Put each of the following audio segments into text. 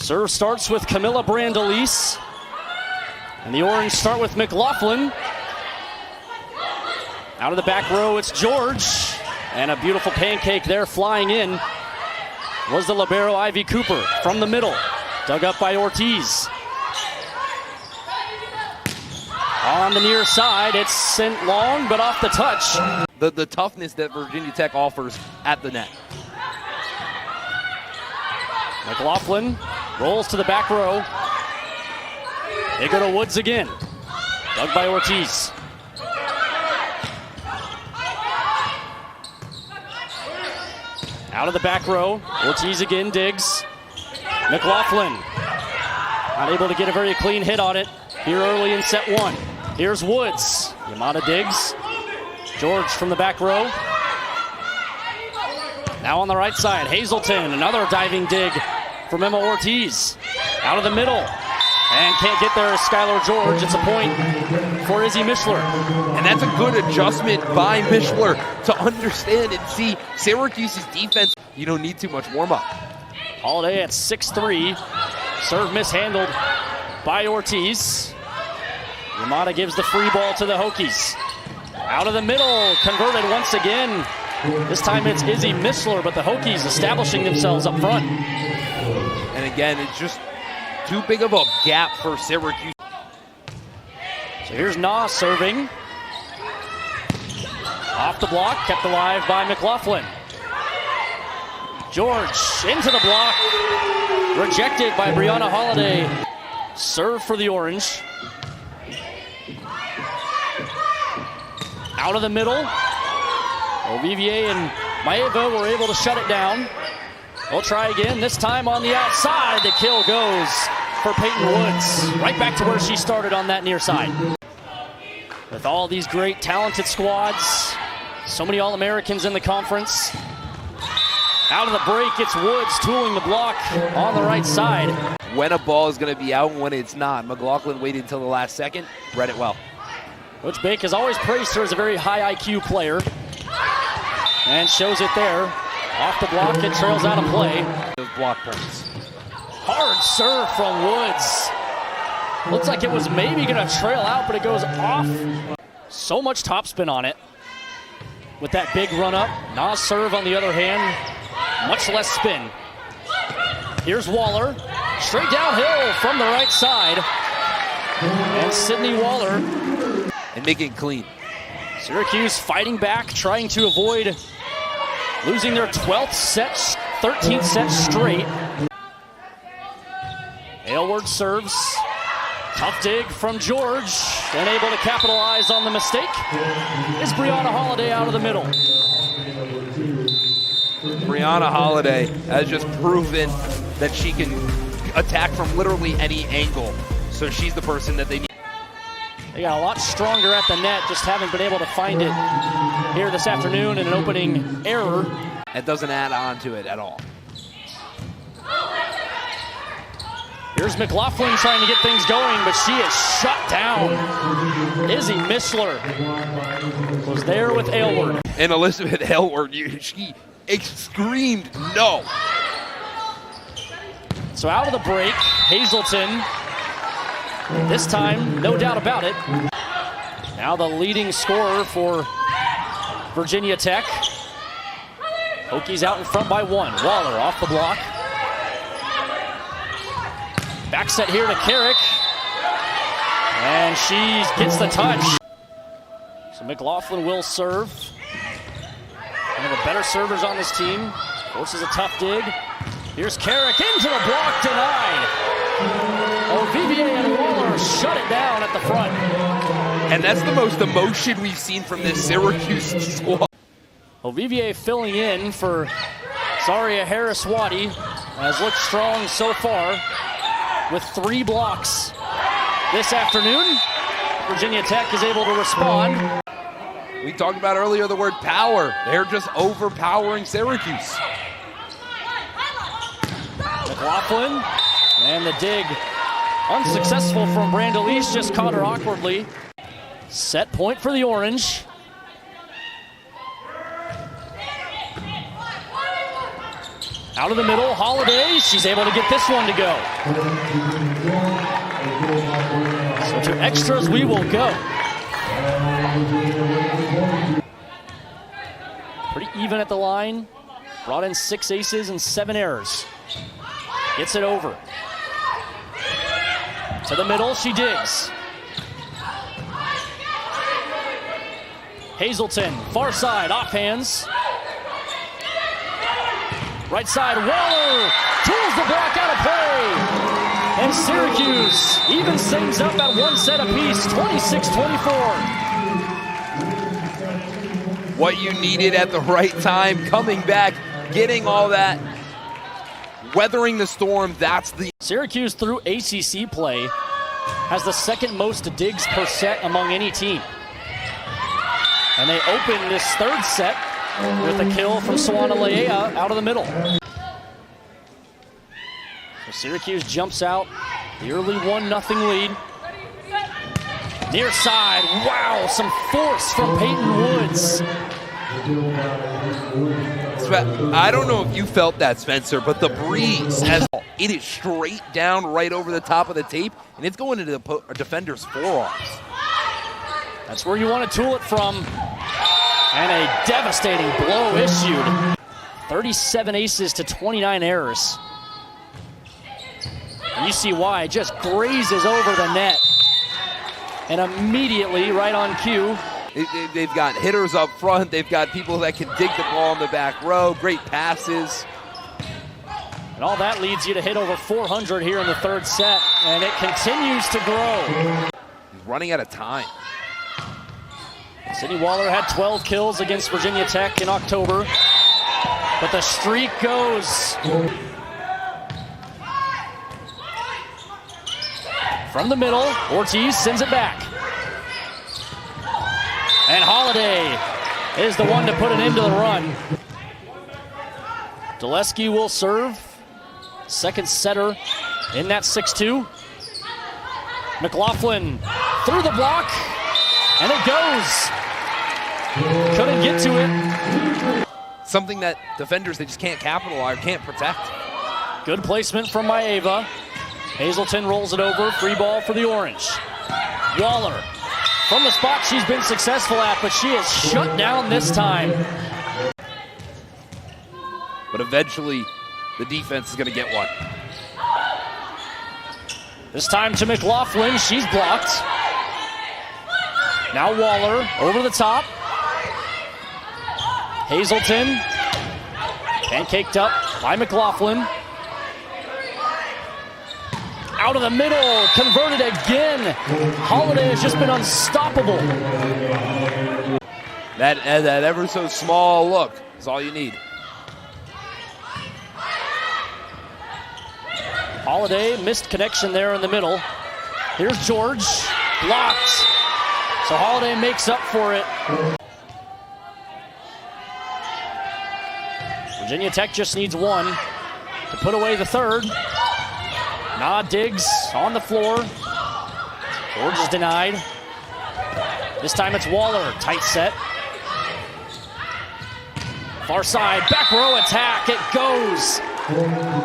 Serve starts with Camilla Brandelise. And the Orange start with McLaughlin. Out of the back row, it's George. And a beautiful pancake there flying in was the libero Ivy Cooper from the middle. Dug up by Ortiz. On the near side, it's sent long, but off the touch. The toughness that Virginia Tech offers at the net. McLaughlin rolls to the back row. They go to Woods again. Dug by Ortiz. Out of the back row. Ortiz again digs. McLaughlin not able to get a very clean hit on it here early in set one. Here's Woods. Yamada digs. George from the back row. Now on the right side, Hazelton. Another diving dig from Emma Ortiz. Out of the middle. And can't get there as Skylar George. It's a point for Izzy Mishler. And that's a good adjustment by Mishler to understand and see Syracuse's defense. You don't need too much warm-up. Holiday at 6'3". Serve mishandled by Ortiz. Yamada gives the free ball to the Hokies. Out of the middle, converted once again. This time it's Izzy Mishler, but the Hokies establishing themselves up front. And again, it's just too big of a gap for Syracuse. So here's Nas serving. Off the block, kept alive by McLaughlin. George into the block. Rejected by Brianna Holiday. Serve for the Orange. Out of the middle. Olivier and Maeva were able to shut it down. They'll try again, this time on the outside. The kill goes for Peyton Woods. Right back to where she started on that near side. With all these great talented squads, so many All-Americans in the conference. Out of the break, it's Woods tooling the block on the right side. When a ball is going to be out and when it's not. McLaughlin waited until the last second, read it well. Coach Bake has always praised her as a very high IQ player. And shows it there. Off the block, it trails out of play. Those block points. Hard serve from Woods. Looks like it was maybe going to trail out, but it goes off. So much topspin on it. With that big run up. Nas serve on the other hand. Much less spin. Here's Waller. Straight downhill from the right side. And Sydney Waller. And making it clean. Syracuse fighting back, trying to avoid losing their 12th set, 13th set straight. Aylward serves. Tough dig from George. And able to capitalize on the mistake is Brianna Holiday out of the middle. Brianna Holiday has just proven that she can attack from literally any angle. So she's the person that they need. They got a lot stronger at the net, just haven't been able to find it here this afternoon in an opening error. It doesn't add on to it at all. Here's McLaughlin trying to get things going, but she is shut down. Izzy Mishler was there with Aylward. And Elizabeth Aylward, she screamed no. So out of the break, Hazelton. This time, no doubt about it. Now the leading scorer for Virginia Tech. Hokies out in front by one. Waller off the block. Back set here to Carrick. And she gets the touch. So McLaughlin will serve. One of the better servers on this team. Forces a tough dig. Here's Carrick into the block, denied. Olivier and Waller shut it down at the front. And that's the most emotion we've seen from this Syracuse squad. Olivier filling in for Zaria Harris-Waddy. Has looked strong so far with 3 blocks this afternoon. Virginia Tech is able to respond. We talked about earlier the word power. They're just overpowering Syracuse. McLaughlin and the dig unsuccessful from Brandelise, just caught her awkwardly. Set point for the Orange. Out of the middle, Holiday. She's able to get this one to go. So to extras we will go. Pretty even at the line. Brought in 6 aces and 7 errors. Gets it over. To the middle, she digs. Hazelton, far side, off hands. Right side, Waller tools the block out of play. And Syracuse even things up at 1 set apiece, 26-24. What you needed at the right time, coming back, getting all that, weathering the storm, that's the... Syracuse through ACC play has the 2nd most digs per set among any team. And they open this 3rd set with a kill from Sawana Leea out of the middle. So Syracuse jumps out, the early 1-0 lead. Near side, wow, some force from Peyton Woods. I don't know if you felt that, Spencer, but the breeze, it is straight down right over the top of the tape, and it's going into the defender's forearms. That's where you want to tool it from. And a devastating blow issued. 37 aces to 29 errors. And you see why, it just grazes over the net. And immediately, right on cue. They've got hitters up front. They've got people that can dig the ball in the back row. Great passes. And all that leads you to hit over 400 here in the 3rd set. And it continues to grow. He's running out of time. Sydney Waller had 12 kills against Virginia Tech in October, but the streak goes. From the middle, Ortiz sends it back. And Holiday is the one to put an end to the run. Dulesky will serve. 2nd setter in that 6-2. McLaughlin through the block, and it goes. Couldn't get to it. Something that defenders, they just can't capitalize, can't protect. Good placement from Maeva. Hazelton rolls it over, free ball for the Orange. Waller, from the spot she's been successful at, but she is shut down this time. But eventually, the defense is going to get one. This time to McLaughlin, she's blocked. Now Waller, over the top. Hazelton, pancaked up by McLaughlin. Out of the middle, converted again. Holiday has just been unstoppable. That ever so small look is all you need. Holiday, missed connection there in the middle. Here's George, blocked. So Holiday makes up for it. Virginia Tech just needs 1 to put away the 3rd. Diggs on the floor. George is denied. This time it's Waller, tight set. Far side, back row attack, it goes.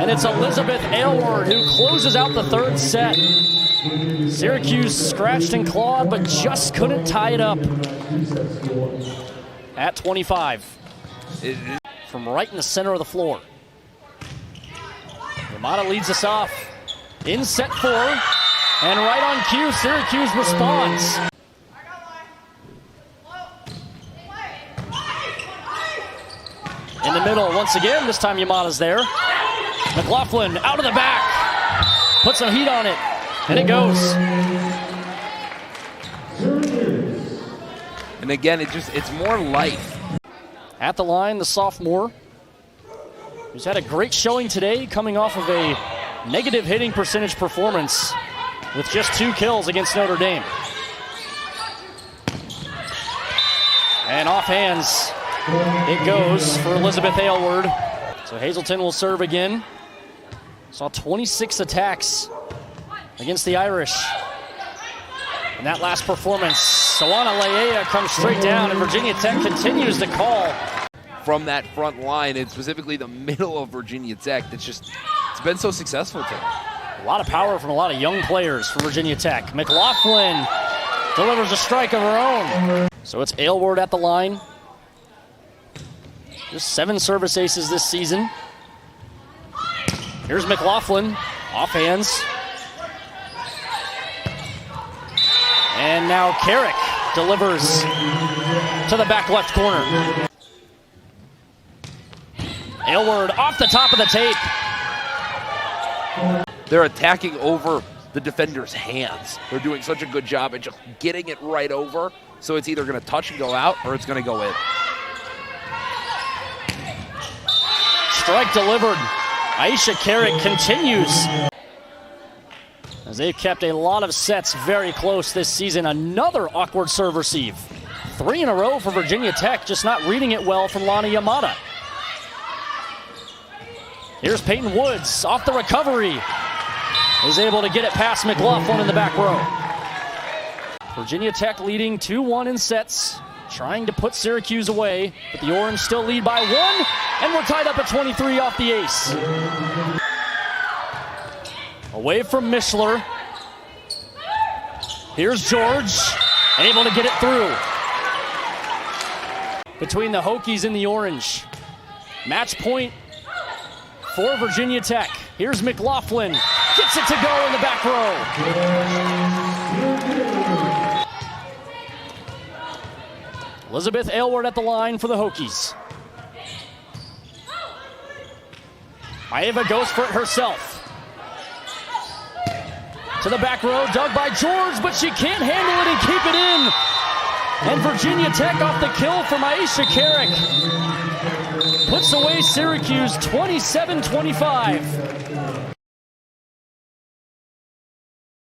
And it's Elizabeth Aylward who closes out the 3rd set. Syracuse scratched and clawed, but just couldn't tie it up. At 25. From right in the center of the floor. Yamada leads us off in set 4. And right on cue, Syracuse responds. In the middle once again, this time Yamada's there. McLaughlin out of the back. Puts some heat on it. And it goes. And again, it's more life. At the line, the sophomore, who's had a great showing today, coming off of a negative hitting percentage performance with just 2 kills against Notre Dame. And off hands, it goes for Elizabeth Aylward. So Hazelton will serve again. Saw 26 attacks against the Irish. In that last performance, Sawana Leea comes straight down, and Virginia Tech continues to call. from that front line, and specifically the middle of Virginia Tech. It's been so successful today. A lot of power from a lot of young players for Virginia Tech. McLaughlin delivers a strike of her own. So it's Aylward at the line. Just 7 service aces this season. Here's McLaughlin, off hands. And now Carrick delivers to the back left corner. Aylward off the top of the tape. They're attacking over the defender's hands. They're doing such a good job at just getting it right over, so it's either going to touch and go out or it's going to go in. Strike delivered. Aisha Carrick continues. As they've kept a lot of sets very close this season. Another awkward serve receive. 3 in a row for Virginia Tech, just not reading it well from Lana Yamada. Here's Peyton Woods off the recovery. Is able to get it past McLaughlin in the back row. Virginia Tech leading 2-1 in sets, trying to put Syracuse away, but the Orange still lead by 1, and we're tied up at 23 off the ace. Away from Mishler. Here's George, able to get it through. Between the Hokies and the Orange. Match point for Virginia Tech. Here's McLaughlin. Gets it to go in the back row. Elizabeth Aylward at the line for the Hokies. Maeva goes for it herself. To the back row, dug by George, but she can't handle it and keep it in. And Virginia Tech off the kill from Aisha Carrick. Puts away Syracuse 27-25.